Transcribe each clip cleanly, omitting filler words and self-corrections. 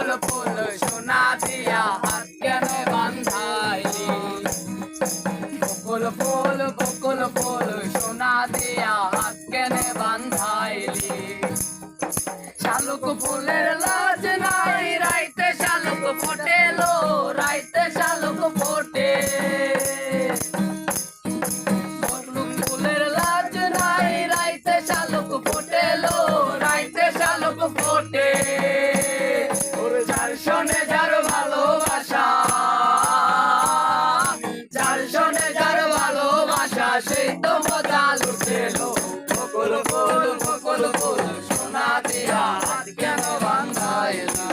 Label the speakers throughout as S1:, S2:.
S1: বকুল ফুল সোনা দিয়া হাত কেন বান্ধাইলি বকুল ফুল সোনা দিয়া হাত কেন বান্ধাইলি শালুক ফুলের লাজ নাই রাইতে শালুক ফোটেলো রাইতে শালুক ফোটে শালুক ফুলের লাজ নাই রাইতে শালুক ফোটেলো রাইতে শালুক ফোটে যার শোনে যার ভালোবাসা যার শোনে যার ভালোবাসা সেই তো মজা লুটেলো বকুল ফুল সোনা দিয়া হাত কেন বান্ধাইলি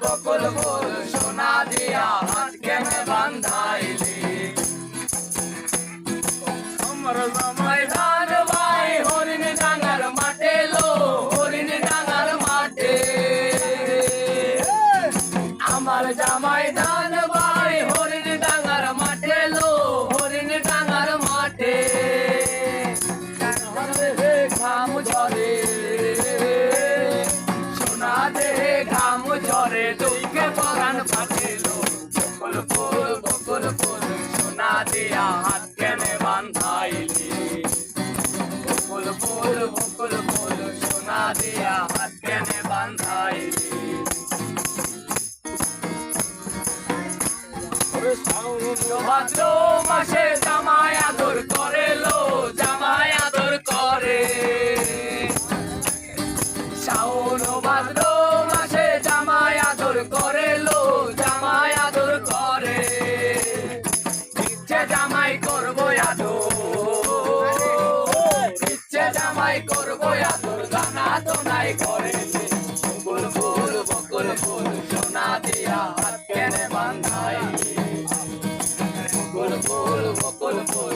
S1: বকুল ফুল সোনা দিয়া হাত কেন বান্ধাইলি আমার জামাই ধান ভাই হরিণ ডাঙ্গার মাঠে লো হরিণ ডাঙ্গার মাঠে আমার জামাই ধান ভাই হরিণ ডাঙ্গার মাঠে লো হরিণ ডাঙ্গার মাঠে ঘাম ঝরে সোনা দেহে ঘাম ঝরে দুঃখে পরাণ ফাটেলো বকুল ফুল সোনা দিয়া হাত কেনে বান্ধাইলি বকুল ফুল সোনা দিয়া হাত কেনে বান্ধাইলি ভাদ্র মাসে জামাই আদর করে লো জামাই আদর করে শাওন ভাদ্র মাসে জামাই আদর করে লো জামাই আদর করে ইচ্ছে জামাই করবো আদর ইচ্ছে জামাই করবো আদর জানা তো নাই করে বকুল ফুল সোনা দিয়া হাত কেনে বান্ধাইলি বকুল ফুল